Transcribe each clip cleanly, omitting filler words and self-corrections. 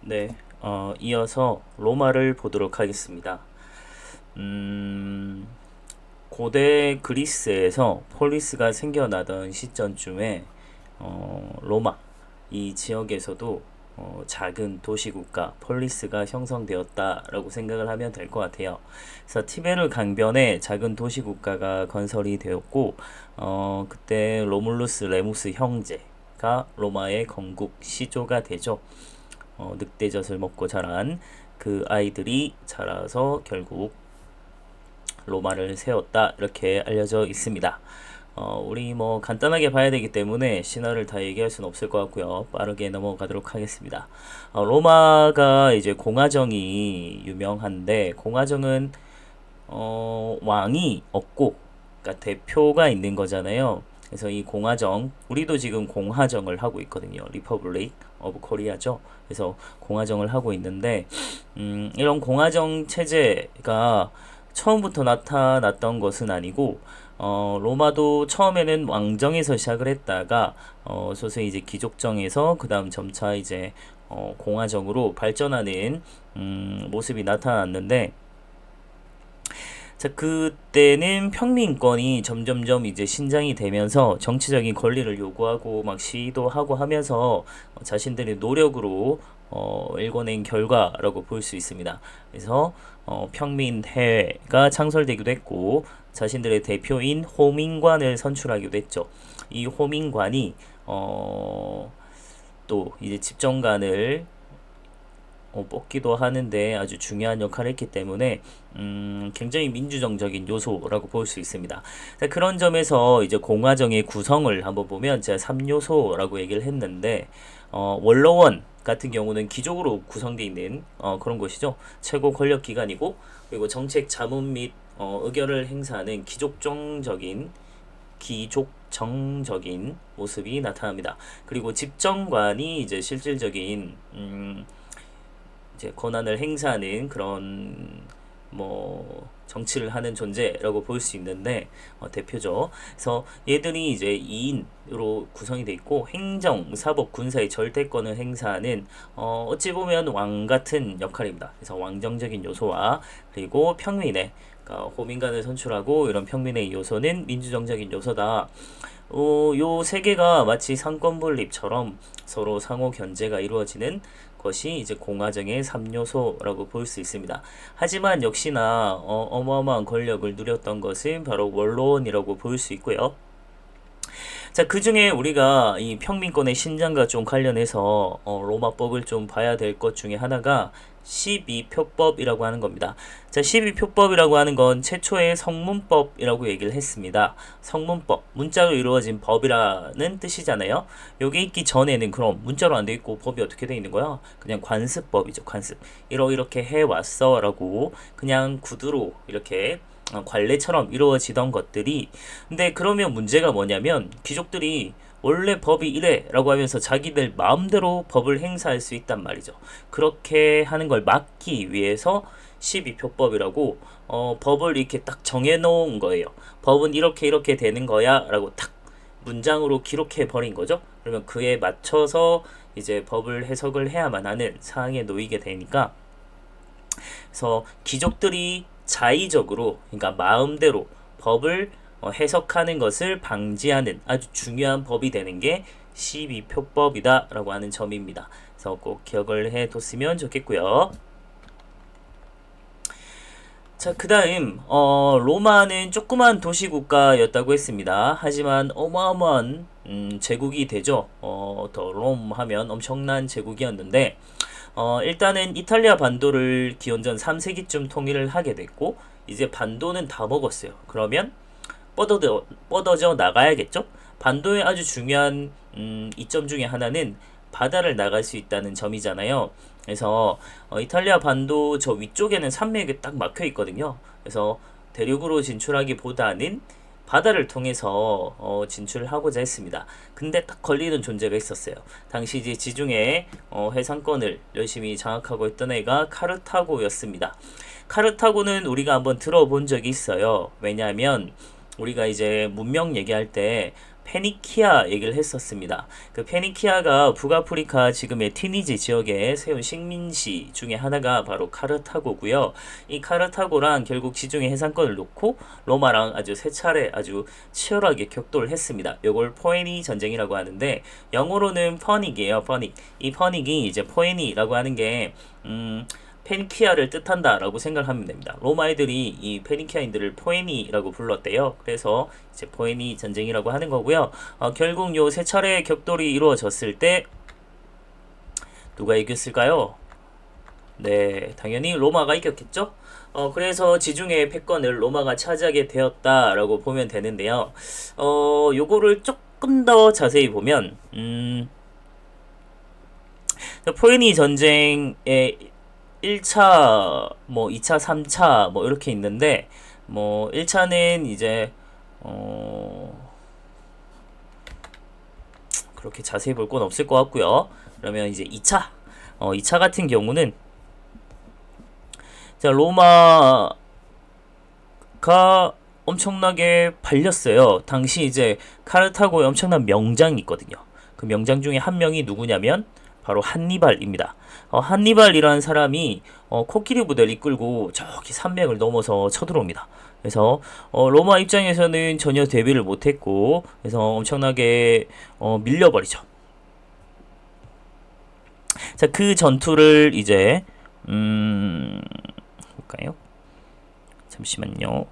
네, 이어서 로마를 보도록 하겠습니다. 고대 그리스에서 폴리스가 생겨나던 시점쯤에 로마 이 지역에서도 작은 도시국가 폴리스가 형성되었다라고 생각을 하면 될 것 같아요. 그래서 티베르 강변에 작은 도시국가가 건설이 되었고 그때 로물루스 레무스 형제가 로마의 건국 시조가 되죠. 늑대젖을 먹고 자란 그 아이들이 자라서 결국 로마를 세웠다 이렇게 알려져 있습니다. 우리 뭐 간단하게 봐야 되기 때문에 신화를 다 얘기할 수는 없을 것 같고요. 빠르게 넘어가도록 하겠습니다. 로마가 이제 공화정이 유명한데 공화정은 왕이 없고 그러니까 대표가 있는 거잖아요. 그래서 이 공화정, 우리도 지금 공화정을 하고 있거든요. 리퍼블릭 오브 코리아죠. 그래서 공화정을 하고 있는데 이런 공화정 체제가 처음부터 나타났던 것은 아니고 로마도 처음에는 왕정에서 시작을 했다가 서서히 이제 귀족정에서 그다음 점차 이제 공화정으로 발전하는 모습이 나타났는데 자, 그때는 평민권이 점점점 이제 신장이 되면서 정치적인 권리를 요구하고 막 시위도 하고 하면서 자신들의 노력으로 일궈낸 결과라고 볼 수 있습니다. 그래서 평민회가 창설되기도 했고 자신들의 대표인 호민관을 선출하기도 했죠. 이 호민관이 또 이제 집정관을 뽑기도 하는데 아주 중요한 역할을 했기 때문에 굉장히 민주정적인 요소라고 볼 수 있습니다. 자, 그런 점에서 이제 공화정의 구성을 한번 보면 제가 3요소라고 얘기를 했는데 원로원 같은 경우는 귀족으로 구성되어 있는 그런 것이죠. 최고 권력 기관이고 그리고 정책 자문 및 의결을 행사하는 기족정적인 모습이 나타납니다. 그리고 집정관이 이제 실질적인 이제 권한을 행사하는 그런 뭐 정치를 하는 존재라고 볼 수 있는데 대표죠. 그래서 얘들이 이제 2인으로 구성이 돼 있고 행정, 사법, 군사의 절대권을 행사하는 어찌 보면 왕 같은 역할입니다. 그래서 왕정적인 요소와 그리고 평민의 그러니까 호민관을 선출하고 이런 평민의 요소는 민주정적인 요소다. 요 세 개가 마치 상권분립처럼 서로 상호 견제가 이루어지는 것이 이제 공화정의 3요소라고 볼 수 있습니다. 하지만 역시나 어마어마한 권력을 누렸던 것은 바로 원로원이라고 볼 수 있고요. 자, 그 중에 우리가 이 평민권의 신장과 좀 관련해서 로마법을 좀 봐야 될 것 중에 하나가 12표법이라고 하는 겁니다. 자, 12표법이라고 하는 건 최초의 성문법이라고 얘기를 했습니다. 성문법, 문자로 이루어진 법이라는 뜻이잖아요. 요게 있기 전에는 그럼 문자로 안 돼 있고 법이 어떻게 돼 있는 거야? 그냥 관습법이죠, 관습. 이렇게 해왔어 라고 그냥 구두로 이렇게 관례처럼 이루어지던 것들이 근데 그러면 문제가 뭐냐면 귀족들이 원래 법이 이래 라고 하면서 자기들 마음대로 법을 행사할 수 있단 말이죠. 그렇게 하는 걸 막기 위해서 12표법이라고 법을 이렇게 딱 정해놓은 거예요. 법은 이렇게 되는 거야 라고 딱 문장으로 기록해 버린 거죠. 그러면 그에 맞춰서 이제 법을 해석을 해야만 하는 상황에 놓이게 되니까 그래서 귀족들이 자의적으로 그러니까 마음대로 법을 해석하는 것을 방지하는 아주 중요한 법이 되는 게 12표법이다 라고 하는 점입니다. 그래서 꼭 기억을 해뒀으면 좋겠고요. 자, 그 다음 로마는 조그만 도시국가였다고 했습니다. 하지만 어마어마한 제국이 되죠. 더 롬 하면 엄청난 제국이었는데 일단은 이탈리아 반도를 기원전 3세기쯤 통일을 하게 됐고 이제 반도는 다 먹었어요. 그러면 뻗어져 나가야겠죠? 반도의 아주 중요한 이점 중에 하나는 바다를 나갈 수 있다는 점이잖아요. 그래서 이탈리아 반도 저 위쪽에는 산맥이 딱 막혀 있거든요. 그래서 대륙으로 진출하기보다는 바다를 통해서 진출하고자 했습니다. 근데 딱 걸리는 존재가 있었어요. 당시 이제 지중해 해상권을 열심히 장악하고 있던 애가 카르타고였습니다. 카르타고는 우리가 한번 들어본 적이 있어요. 왜냐하면 우리가 이제 문명 얘기할 때 페니키아 얘기를 했었습니다. 그 페니키아가 북아프리카 지금의 티니지 지역에 세운 식민지 중에 하나가 바로 카르타고고요. 이 카르타고랑 결국 지중해 해상권을 놓고 로마랑 아주 세 차례 아주 치열하게 격돌을 했습니다. 이걸 포에니 전쟁이라고 하는데 영어로는 퍼닉이에요. 퍼닉. 이 퍼닉이 이제 포에니라고 하는 게 페니키아를 뜻한다라고 생각하면 됩니다. 로마 애들이 이 페니키아인들을 포에니라고 불렀대요. 그래서 이제 포에니 전쟁이라고 하는 거고요. 결국 요 세 차례 격돌이 이루어졌을 때 누가 이겼을까요? 네, 당연히 로마가 이겼겠죠? 그래서 지중해 패권을 로마가 차지하게 되었다라고 보면 되는데요. 요거를 조금 더 자세히 보면, 포에니 전쟁의 1차, 뭐 2차, 3차 뭐 이렇게 있는데 뭐 1차는 이제 그렇게 자세히 볼 건 없을 것 같고요. 그러면 이제 2차 2차 같은 경우는 자 로마가 엄청나게 발렸어요. 당시 이제 카르타고에 엄청난 명장이 있거든요. 그 명장 중에 한 명이 누구냐면 바로 한니발입니다. 한니발이라는 사람이 코끼리 부대를 이끌고 저기 산맥을 넘어서 쳐들어옵니다. 그래서 로마 입장에서는 전혀 대비를 못했고 그래서 엄청나게 밀려버리죠. 자, 그 전투를 이제 볼까요? 잠시만요.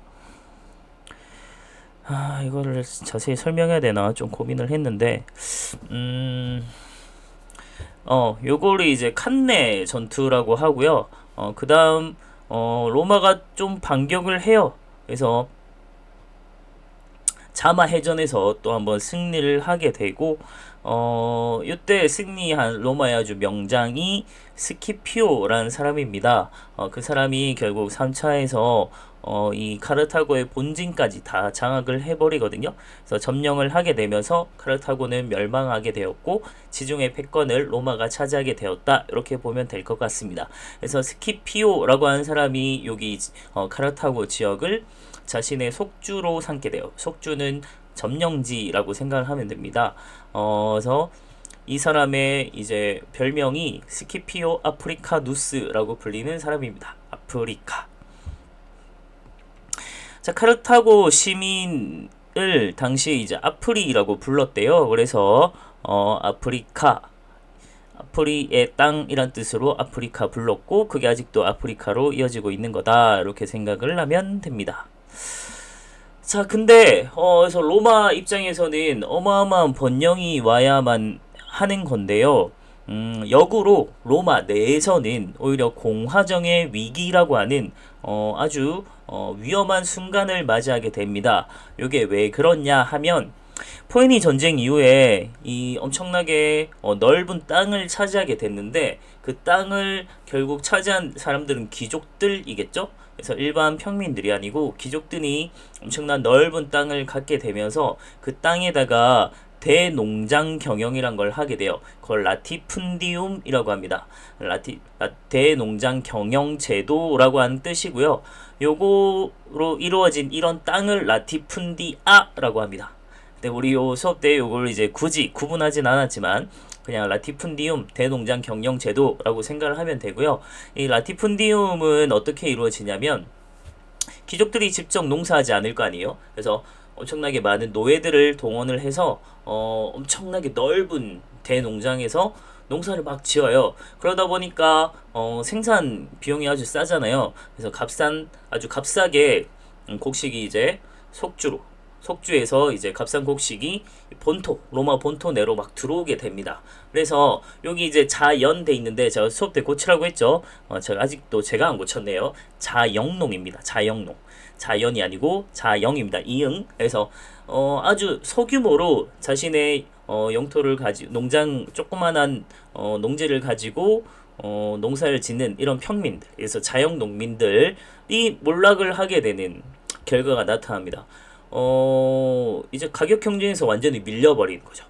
이거를 자세히 설명해야 되나 좀 고민을 했는데 요거를 이제 칸네 전투라고 하고요. 그 다음, 로마가 좀 반격을 해요. 그래서, 자마 해전에서 또 한번 승리를 하게 되고, 이때 승리한 로마의 아주 명장이 스키피오라는 사람입니다. 그 사람이 결국 3차에서 이 카르타고의 본진까지 다 장악을 해버리거든요. 그래서 점령을 하게 되면서 카르타고는 멸망하게 되었고 지중해 패권을 로마가 차지하게 되었다. 이렇게 보면 될 것 같습니다. 그래서 스키피오라고 하는 사람이 여기 카르타고 지역을 자신의 속주로 삼게 돼요. 속주는 점령지라고 생각을 하면 됩니다. 그래서 이 사람의 이제 별명이 스키피오 아프리카누스라고 불리는 사람입니다. 아프리카. 자, 카르타고 시민을 당시 이제 아프리라고 불렀대요. 그래서 아프리의 땅이란 뜻으로 아프리카 불렀고 그게 아직도 아프리카로 이어지고 있는 거다. 이렇게 생각을 하면 됩니다. 자, 근데 그래서 로마 입장에서는 어마어마한 번영이 와야만 하는 건데요. 역으로 로마 내에서는 오히려 공화정의 위기라고 하는 아주 위험한 순간을 맞이하게 됩니다. 이게 왜 그렇냐 하면 포에니 전쟁 이후에 이 엄청나게 넓은 땅을 차지하게 됐는데 그 땅을 결국 차지한 사람들은 귀족들이겠죠? 그래서 일반 평민들이 아니고 귀족들이 엄청난 넓은 땅을 갖게 되면서 그 땅에다가 대농장 경영이란 걸 하게 돼요. 그걸 라티푼디움이라고 합니다. 대농장 경영 제도라고 하는 뜻이고요. 요거로 이루어진 이런 땅을 라티푼디아라고 합니다. 근데 우리 요 수업 때 요걸 이제 굳이 구분하진 않았지만 그냥 라티푼디움 대농장 경영 제도라고 생각을 하면 되고요. 이 라티푼디움은 어떻게 이루어지냐면 귀족들이 직접 농사하지 않을 거 아니에요. 그래서 엄청나게 많은 노예들을 동원을 해서 엄청나게 넓은 대농장에서 농사를 막 지어요. 그러다 보니까 생산 비용이 아주 싸잖아요. 그래서 아주 값싸게 곡식이 이제 속주에서 이제 값싼 곡식이 로마 본토 내로 막 들어오게 됩니다. 그래서 여기 이제 자연돼 있는데 제가 수업 때 고치라고 했죠. 제가 안 고쳤네요. 자영농입니다. 자영농. 자연이 아니고 자영입니다. 이응. 그래서 아주 소규모로 자신의 영토를 조그만한 농지를 가지고 농사를 짓는 이런 평민들, 그래서 자영 농민들이 몰락을 하게 되는 결과가 나타납니다. 이제 가격 경쟁에서 완전히 밀려버리는 거죠.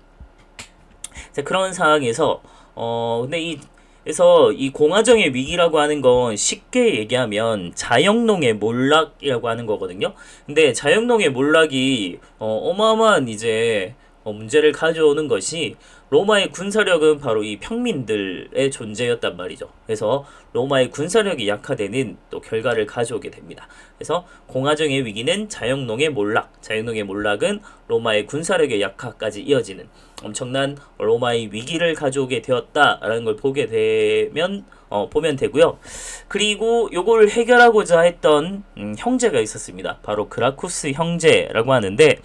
자, 그런 상황에서 근데 그래서 이 공화정의 위기라고 하는 건 쉽게 얘기하면 자영농의 몰락이라고 하는 거거든요. 근데 자영농의 몰락이 어마어마한 이제 문제를 가져오는 것이 로마의 군사력은 바로 이 평민들의 존재였단 말이죠. 그래서 로마의 군사력이 약화되는 또 결과를 가져오게 됩니다. 그래서 공화정의 위기는 자영농의 몰락, 자영농의 몰락은 로마의 군사력의 약화까지 이어지는 엄청난 로마의 위기를 가져오게 되었다라는 걸 보게 되면 보면 되고요. 그리고 요걸 해결하고자 했던 형제가 있었습니다. 바로 그라쿠스 형제라고 하는데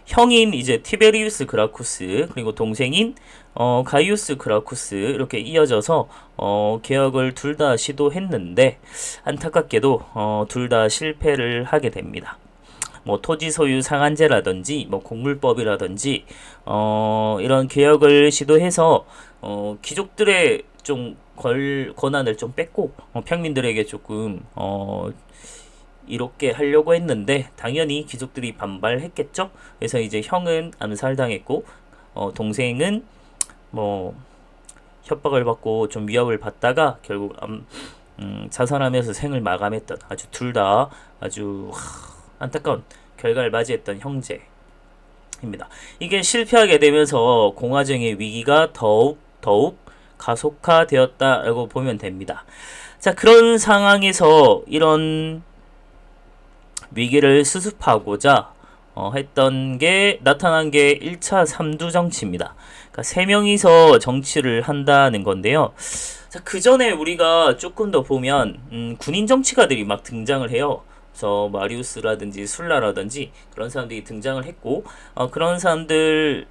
형인 이제 티베리우스 그라쿠스 그리고 동생인 가이우스 그라쿠스 이렇게 이어져서 개혁을 둘 다 시도했는데 안타깝게도 둘 다 실패를 하게 됩니다. 뭐 토지 소유 상한제라든지 뭐 공물법이라든지 이런 개혁을 시도해서 귀족들의 좀 권한을 좀 뺏고 평민들에게 조금 이롭게 하려고 했는데 당연히 귀족들이 반발했겠죠. 그래서 이제 형은 암살당했고 동생은 뭐 협박을 받고 좀 위협을 받다가 결국 자살하면서 생을 마감했던 아주 둘 다 아주 안타까운 결과를 맞이했던 형제입니다. 이게 실패하게 되면서 공화정의 위기가 더욱 가속화되었다라고 보면 됩니다. 자, 그런 상황에서 이런 위기를 수습하고자 했던 게 나타난 게 1차 3두 정치입니다. 그러니까 3명이서 정치를 한다는 건데요. 자, 그 전에 우리가 조금 더 보면 군인 정치가들이 막 등장을 해요. 그래서 마리우스라든지 술라라든지 그런 사람들이 등장을 했고 그런 사람들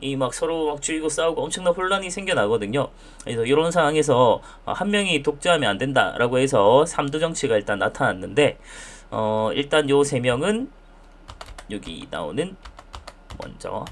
이 막 서로 막 죽이고 싸우고 엄청난 혼란이 생겨나거든요. 그래서 이런 상황에서 한 명이 독재하면 안 된다라고 해서 3두 정치가 일단 나타났는데 일단 요 3명은 여기 나오는 먼저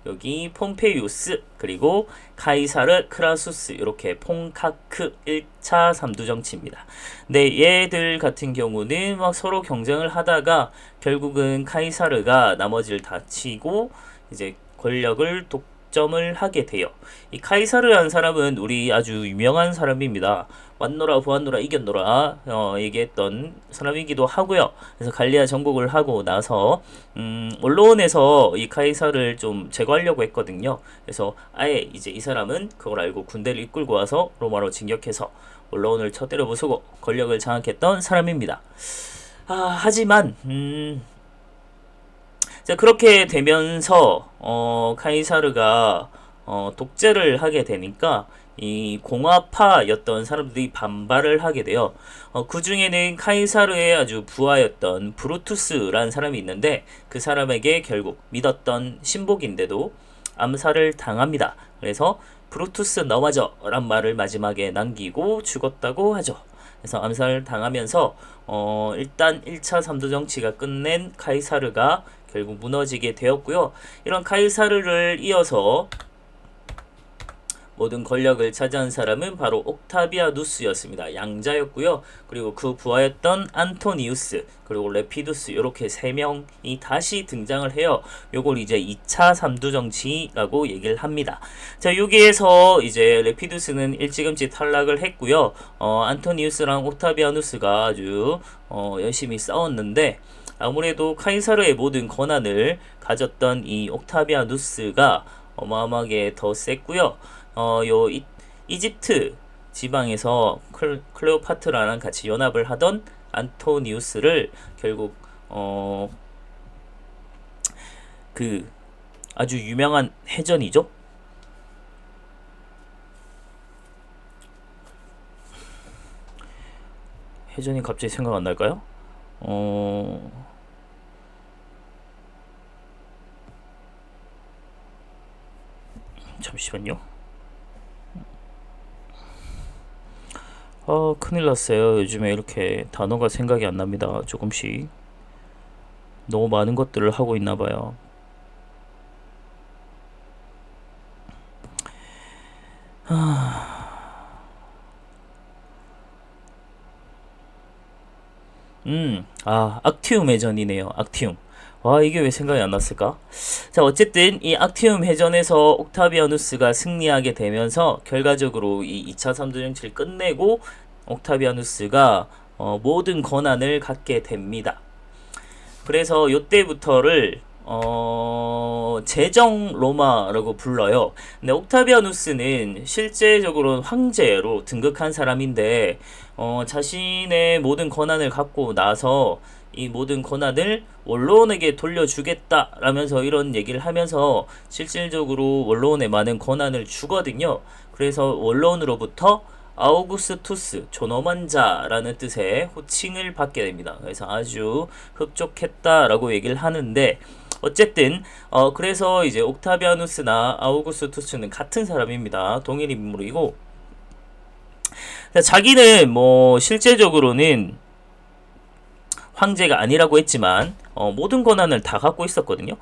여기 폼페이우스 그리고 카이사르 크라수스 이렇게 폰카크 1차 3두 정치입니다. 네, 얘들 같은 경우는 막 서로 경쟁을 하다가 결국은 카이사르가 나머지를 다치고 이제 권력을 독점을 하게 돼요. 이 카이사르라는 사람은 우리 아주 유명한 사람입니다. 왔노라 보았노라 이겼노라 얘기했던 사람이기도 하고요. 그래서 갈리아 정복을 하고 나서 언론에서 이 카이사를 좀 제거하려고 했거든요. 그래서 아예 이제 이 사람은 그걸 알고 군대를 이끌고 와서 로마로 진격해서 언론을 쳐때려 부수고 권력을 장악했던 사람입니다. 하지만 자, 그렇게 되면서 카이사르가 독재를 하게 되니까 이 공화파였던 사람들이 반발을 하게 돼요. 그 중에는 카이사르의 아주 부하였던 브루투스라는 사람이 있는데 그 사람에게 결국 믿었던 신복인데도 암살을 당합니다. 그래서 브루투스 넘어져 란 말을 마지막에 남기고 죽었다고 하죠. 그래서 암살을 당하면서 일단 1차 3두 정치가 끝낸 카이사르가 결국 무너지게 되었고요. 이런 카이사르를 이어서 모든 권력을 차지한 사람은 바로 옥타비아누스였습니다. 양자였고요. 그리고 그 부하였던 안토니우스 그리고 레피두스 이렇게 3명이 다시 등장을 해요. 요걸 이제 2차 3두 정치라고 얘기를 합니다. 자, 여기에서 이제 레피두스는 일찌감치 탈락을 했고요. 안토니우스랑 옥타비아누스가 아주 열심히 싸웠는데 아무래도 카이사르의 모든 권한을 가졌던 이 옥타비아누스가 어마어마하게 더 셌고요. 이집트 지방에서 클레오파트라랑 같이 연합을 하던 안토니우스를 결국 그 아주 유명한 해전이죠. 해전이 갑자기 생각 안 날까요? 잠시만요. 큰일 났어요. 요즘에 이렇게 단어가 생각이 안 납니다. 조금씩. 너무 많은 것들을 하고 있나 봐요. 악티움 해전이네요. 악티움. 와, 이게 왜 생각이 안 났을까? 자, 어쨌든 이 악티움 해전에서 옥타비아누스가 승리하게 되면서 결과적으로 이 2차 3두 정치를 끝내고 옥타비아누스가 모든 권한을 갖게 됩니다. 그래서 요때부터를 제정 로마라고 불러요. 근데 옥타비아누스는 실제적으로는 황제로 등극한 사람인데 자신의 모든 권한을 갖고 나서 이 모든 권한을 원로원에게 돌려주겠다라면서 이런 얘기를 하면서 실질적으로 원로원에 많은 권한을 주거든요. 그래서 원로원으로부터 아우구스투스, 존엄한 자라는 뜻의 호칭을 받게 됩니다. 그래서 아주 흡족했다라고 얘기를 하는데 어쨌든 그래서 이제 옥타비아누스나 아우구스투스는 같은 사람입니다. 동일 인물이고 자기는 뭐 실제적으로는 황제가 아니라고 했지만 모든 권한을 다 갖고 있었거든요.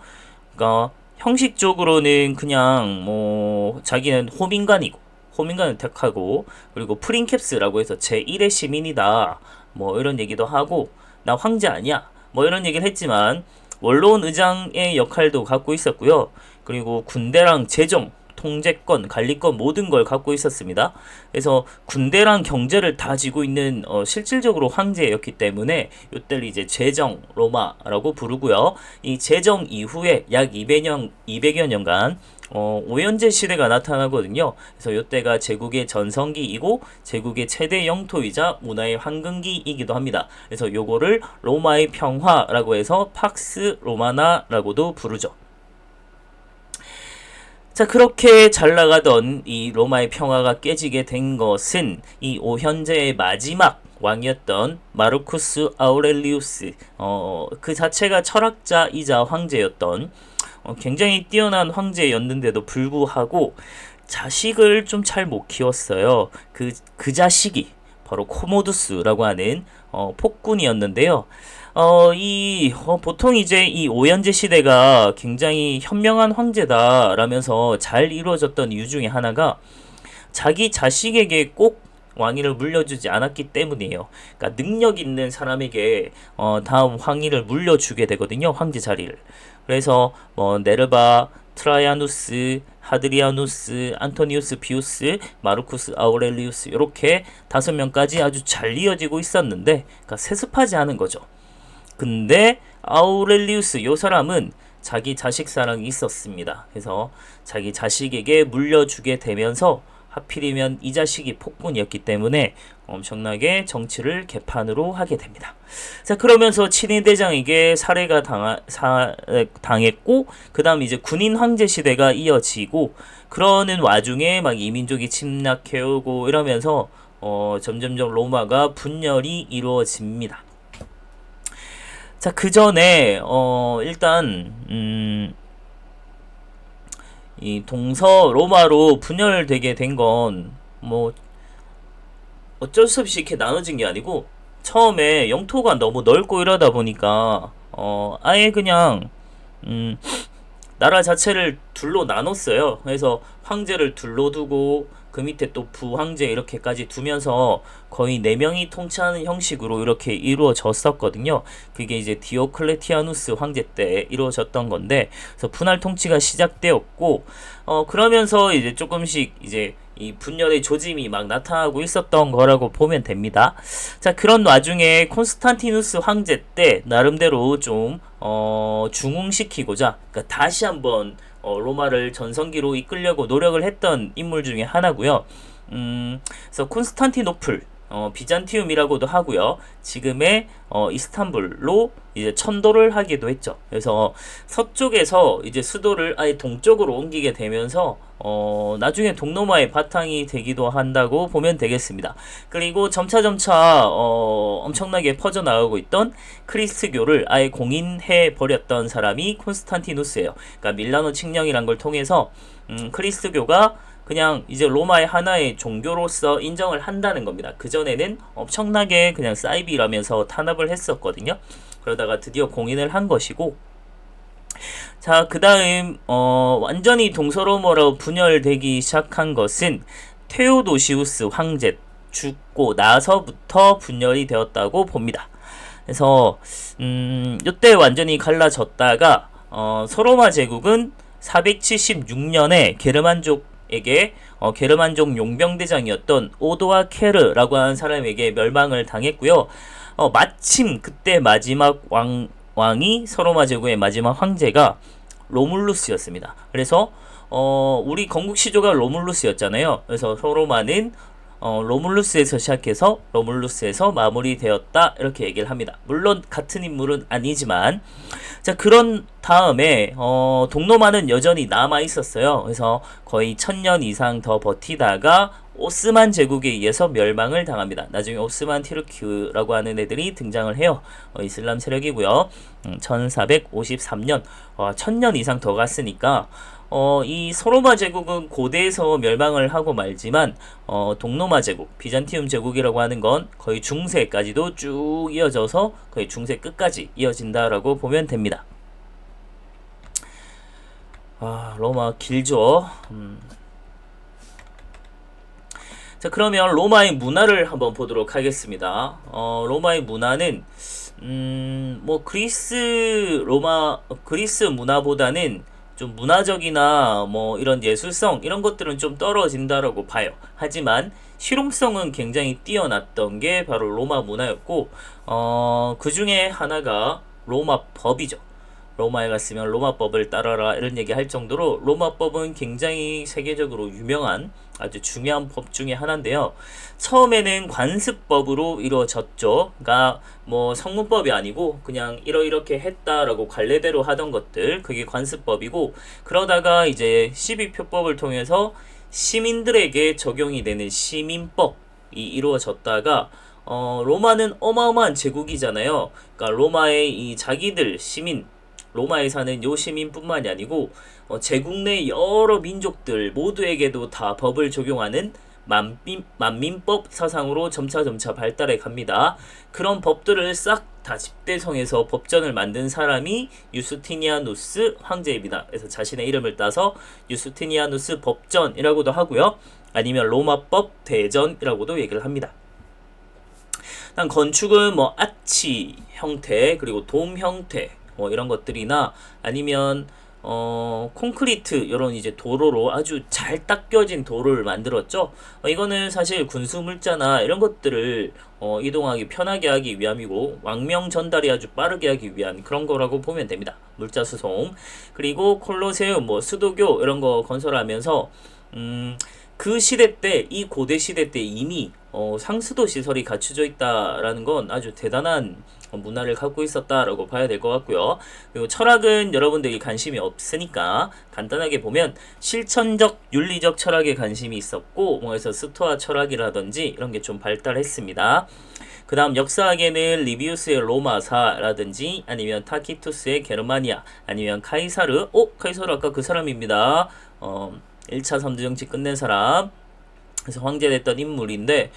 그러니까 형식적으로는 그냥 뭐 자기는 호민관을 택하고 그리고 프린캡스라고 해서 제1의 시민이다 뭐 이런 얘기도 하고 나 황제 아니야 뭐 이런 얘기를 했지만 원로원 의장의 역할도 갖고 있었고요. 그리고 군대랑 재정, 통제권, 관리권 모든 걸 갖고 있었습니다. 그래서 군대랑 경제를 다 쥐고 있는 실질적으로 황제였기 때문에 이때를 이제 제정 로마라고 부르고요. 이 제정 이후에 약 200여 년간 오현제 시대가 나타나거든요. 그래서 이때가 제국의 전성기이고 제국의 최대 영토이자 문화의 황금기이기도 합니다. 그래서 요거를 로마의 평화라고 해서 팍스 로마나라고도 부르죠. 자, 그렇게 잘 나가던 이 로마의 평화가 깨지게 된 것은 이 오현제의 마지막 왕이었던 마르쿠스 아우렐리우스 그 자체가 철학자이자 황제였던 굉장히 뛰어난 황제였는데도 불구하고 자식을 좀 잘 못 키웠어요. 그 자식이 바로 코모두스라고 하는 폭군이었는데요. 보통 이제 이 오현제 시대가 굉장히 현명한 황제다라면서 잘 이루어졌던 이유 중에 하나가 자기 자식에게 꼭 왕위를 물려주지 않았기 때문이에요. 그러니까 능력 있는 사람에게 다음 왕위를 물려주게 되거든요. 황제 자리를. 그래서 네르바, 트라이아누스, 하드리아누스, 안토니우스 피우스, 마르쿠스 아우렐리우스 이렇게 5명까지 아주 잘 이어지고 있었는데 그러니까 세습하지 않은 거죠. 근데 아우렐리우스 요 사람은 자기 자식 사랑이 있었습니다. 그래서 자기 자식에게 물려주게 되면서 하필이면 이 자식이 폭군이었기 때문에 엄청나게 정치를 개판으로 하게 됩니다. 자, 그러면서 친위대장에게 살해가 당했고 그 다음 이제 군인 황제 시대가 이어지고 그러는 와중에 막 이민족이 침략해오고 이러면서 점점점 로마가 분열이 이루어집니다. 자, 그 전에 일단 이 동서 로마로 분열되게 된 건 뭐 어쩔 수 없이 이렇게 나눠진 게 아니고 처음에 영토가 너무 넓고 이러다 보니까 아예 그냥 나라 자체를 둘로 나눴어요. 그래서 황제를 둘로 두고 그 밑에 또 부황제 이렇게까지 두면서 거의 4명이 통치하는 형식으로 이렇게 이루어졌었거든요. 그게 이제 디오클레티아누스 황제 때 이루어졌던 건데, 그래서 분할 통치가 시작되었고, 그러면서 이제 조금씩 이제 이 분열의 조짐이 막 나타나고 있었던 거라고 보면 됩니다. 자, 그런 와중에 콘스탄티누스 황제 때 나름대로 좀 중흥시키고자, 그러니까 다시 한번 로마를 전성기로 이끌려고 노력을 했던 인물 중에 하나고요. 그래서 콘스탄티노플, 비잔티움이라고도 하고요. 지금의 이스탄불로 이제 천도를 하기도 했죠. 그래서 서쪽에서 이제 수도를 아예 동쪽으로 옮기게 되면서 나중에 동로마의 바탕이 되기도 한다고 보면 되겠습니다. 그리고 점차 엄청나게 퍼져나가고 있던 크리스트교를 아예 공인해 버렸던 사람이 콘스탄티누스예요. 그러니까 밀라노 칙령이란 걸 통해서 크리스트교가 그냥 이제 로마의 하나의 종교로서 인정을 한다는 겁니다. 그전에는 엄청나게 그냥 사이비라면서 탄압을 했었거든요. 그러다가 드디어 공인을 한 것이고, 자, 그 다음 완전히 동서로마로 분열되기 시작한 것은 테오도시우스 황제 죽고 나서부터 분열이 되었다고 봅니다. 그래서 이때 완전히 갈라졌다가 서로마 제국은 476년에 게르만족에게 게르만족 용병대장이었던 오도아 케르라고 하는 사람에게 멸망을 당했고요. 마침 그때 마지막 왕이 서로마 제국의 마지막 황제가 로물루스였습니다. 그래서 우리 건국 시조가 로물루스였잖아요. 그래서 서로마는 로물루스에서 시작해서 로물루스에서 마무리되었다 이렇게 얘기를 합니다. 물론 같은 인물은 아니지만 자 그런 다음에 동로마는 여전히 남아 있었어요. 그래서 거의 1000년 이상 더 버티다가 오스만 제국에 의해서 멸망을 당합니다. 나중에 오스만 티르키라고 하는 애들이 등장을 해요. 이슬람 세력이고요. 1453년 1000년 이상 더 갔으니까 이 서로마 제국은 고대에서 멸망을 하고 말지만 동로마 제국, 비잔티움 제국이라고 하는 건 거의 중세까지도 쭉 이어져서 거의 중세 끝까지 이어진다라고 보면 됩니다. 로마 길죠. 자 그러면 로마의 문화를 한번 보도록 하겠습니다. 로마의 문화는 뭐 그리스 문화보다는 좀 문화적이나 뭐 이런 예술성 이런 것들은 좀 떨어진다라고 봐요. 하지만 실용성은 굉장히 뛰어났던 게 바로 로마 문화였고 그 중에 하나가 로마 법이죠. 로마에 갔으면 로마법을 따라라 이런 얘기 할 정도로 로마법은 굉장히 세계적으로 유명한 아주 중요한 법 중에 하나인데요. 처음에는 관습법으로 이루어졌죠. 그러니까 뭐 성문법이 아니고 그냥 이렇게 했다라고 관례대로 하던 것들 그게 관습법이고 그러다가 이제 시비표법을 통해서 시민들에게 적용이 되는 시민법이 이루어졌다가 로마는 어마어마한 제국이잖아요. 그러니까 로마의 이 자기들 시민 로마에 사는 요 시민뿐만이 아니고 제국 내 여러 민족들 모두에게도 다 법을 적용하는 만민법 사상으로 점차 발달해 갑니다. 그런 법들을 싹 다 집대성해서 법전을 만든 사람이 유스티니아누스 황제입니다. 그래서 자신의 이름을 따서 유스티니아누스 법전이라고도 하고요. 아니면 로마법 대전이라고도 얘기를 합니다. 난 건축은 뭐 아치 형태 그리고 돔 형태 이런 것들이나 아니면 콘크리트 이런 이제 도로로 아주 잘 닦여진 도로를 만들었죠. 이거는 사실 군수 물자나 이런 것들을 이동하기 편하게 하기 위함이고 왕명 전달이 아주 빠르게 하기 위한 그런 거라고 보면 됩니다. 물자 수송 그리고 콜로세움 뭐 수도교 이런 거 건설하면서 그 시대 때 이 고대 시대 때 이미 상수도 시설이 갖춰져 있다라는 건 아주 대단한 문화를 갖고 있었다라고 봐야 될 것 같고요. 그리고 철학은 여러분들이 관심이 없으니까 간단하게 보면 실천적 윤리적 철학에 관심이 있었고 그래서 스토아 철학이라든지 이런 게 좀 발달했습니다. 그 다음 역사학에는 리비우스의 로마사라든지 아니면 타키투스의 게르마니아 아니면 카이사르 카이사르 아까 그 사람입니다. 1차 삼두정치 끝낸 사람 그래서 황제 됐던 인물인데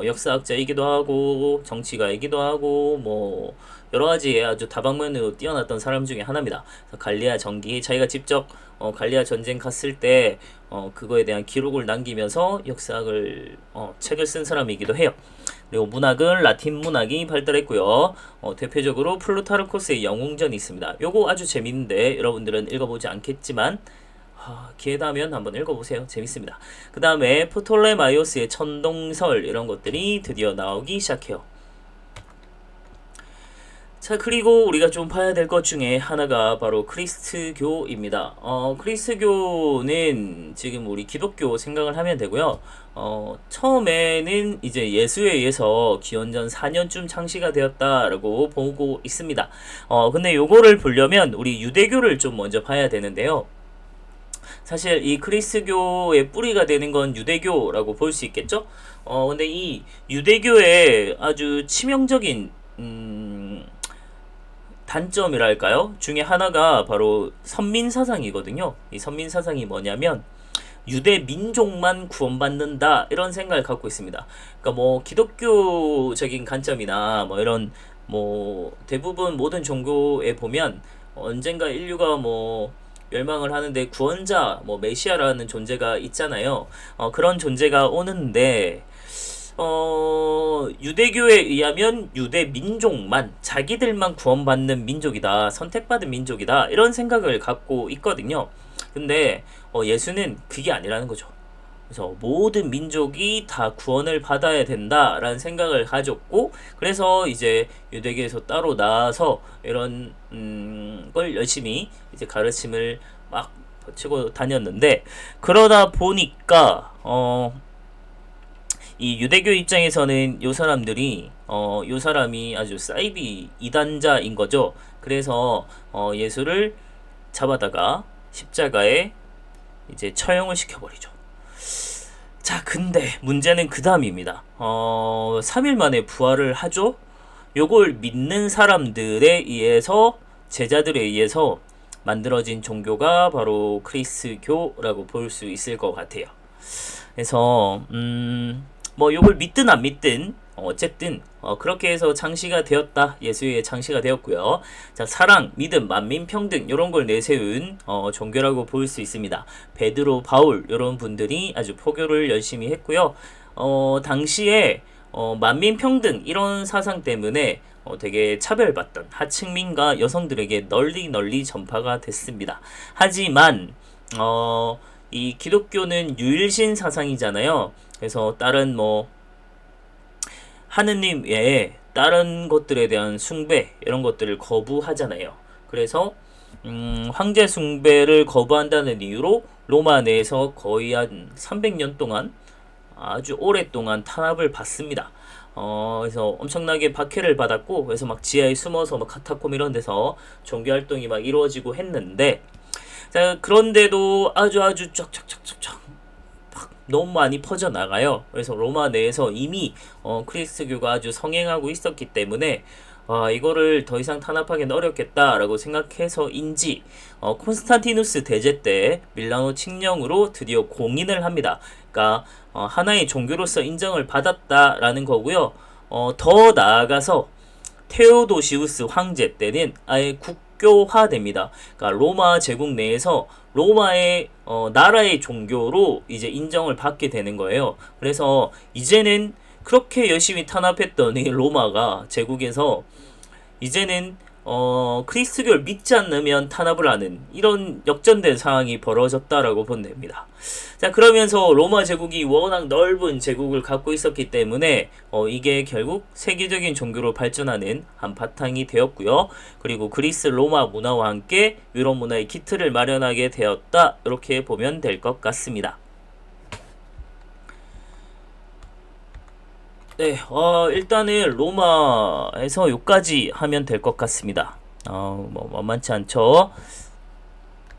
역사학자이기도 하고 정치가이기도 하고 뭐 여러가지에 아주 다방면으로 뛰어났던 사람 중에 하나입니다. 갈리아 전기 자기가 직접 갈리아 전쟁 갔을 때 그거에 대한 기록을 남기면서 역사학을 책을 쓴 사람이기도 해요. 그리고 문학은 라틴 문학이 발달했고요. 대표적으로 플루타르코스의 영웅전이 있습니다. 요거 아주 재밌는데 여러분들은 읽어보지 않겠지만 기회 나면 한번 읽어보세요. 재밌습니다. 그 다음에 프톨레마이오스의 천동설 이런 것들이 드디어 나오기 시작해요. 자 그리고 우리가 좀 봐야 될 것 중에 하나가 바로 크리스트교입니다. 크리스트교는 지금 우리 기독교 생각을 하면 되고요. 처음에는 이제 예수에 의해서 기원전 4년쯤 창시가 되었다라고 보고 있습니다. 근데 요거를 보려면 우리 유대교를 좀 먼저 봐야 되는데요. 사실 이 크리스교의 뿌리가 되는 건 유대교라고 볼 수 있겠죠? 근데 이 유대교의 아주 치명적인 단점이랄까요? 중에 하나가 바로 선민사상이거든요. 이 선민사상이 뭐냐면 유대 민족만 구원받는다 이런 생각을 갖고 있습니다. 그러니까 뭐 기독교적인 관점이나 뭐 이런 뭐 대부분 모든 종교에 보면 언젠가 인류가 뭐 멸망을 하는데 구원자 뭐 메시아라는 존재가 있잖아요. 그런 존재가 오는데 유대교에 의하면 유대 민족만 자기들만 구원받는 민족이다. 선택받은 민족이다. 이런 생각을 갖고 있거든요. 근데 예수는 그게 아니라는 거죠. 그래서 모든 민족이 다 구원을 받아야 된다라는 생각을 가졌고, 그래서 이제 유대교에서 따로 나와서 이런 걸 열심히 이제 가르침을 막 치고 다녔는데, 그러다 보니까 이 유대교 입장에서는 요 사람들이 요 사람이 아주 사이비 이단자인 거죠. 그래서 예수를 잡아다가 십자가에 이제 처형을 시켜버리죠. 자, 근데 문제는 그 다음입니다. 3일 만에 부활을 하죠. 요걸 믿는 사람들에 의해서, 제자들에 의해서 만들어진 종교가 바로 크리스교라고 볼 수 있을 것 같아요. 그래서 뭐 요걸 믿든 안 믿든 어쨌든 그렇게 해서 창시가 되었다. 예수의 창시가 되었고요. 자, 사랑, 믿음, 만민 평등 이런 걸 내세운 종교라고 볼 수 있습니다. 베드로, 바울 이런 분들이 아주 포교를 열심히 했고요. 당시에 만민 평등 이런 사상 때문에 되게 차별받던 하층민과 여성들에게 널리 전파가 됐습니다. 하지만 이 기독교는 유일신 사상이잖아요. 그래서 다른 뭐 하느님 외에 다른 것들에 대한 숭배 이런 것들을 거부하잖아요. 그래서 황제 숭배를 거부한다는 이유로 로마 내에서 거의 한 300년 동안 아주 오랫동안 탄압을 받습니다. 그래서 엄청나게 박해를 받았고, 그래서 막 지하에 숨어서 막 카타콤 이런 데서 종교 활동이 막 이루어지고 했는데, 자, 그런데도 아주 쫙쫙쫙쫙쫙 너무 많이 퍼져나가요. 그래서 로마 내에서 이미 크리스트교가 아주 성행하고 있었기 때문에 이거를 더 이상 탄압하기는 어렵겠다라고 생각해서인지 콘스탄티누스 대제 때 밀라노 칙령으로 드디어 공인을 합니다. 그러니까 하나의 종교로서 인정을 받았다라는 거고요. 더 나아가서 테오도시우스 황제 때는 아예 국교화됩니다. 그러니까 로마 제국 내에서 로마의 나라의 종교로 이제 인정을 받게 되는 거예요. 그래서 이제는 그렇게 열심히 탄압했던 이 로마가 제국에서 이제는 크리스교를 믿지 않으면 탄압을 하는 이런 역전된 상황이 벌어졌다라고 보면 됩니다. 자, 그러면서 로마 제국이 워낙 넓은 제국을 갖고 있었기 때문에 이게 결국 세계적인 종교로 발전하는 한 바탕이 되었고요. 그리고 그리스 로마 문화와 함께 유럽 문화의 기틀을 마련하게 되었다, 이렇게 보면 될 것 같습니다. 네, 일단은 로마에서 여기까지 하면 될 것 같습니다. 뭐 만만치 않죠.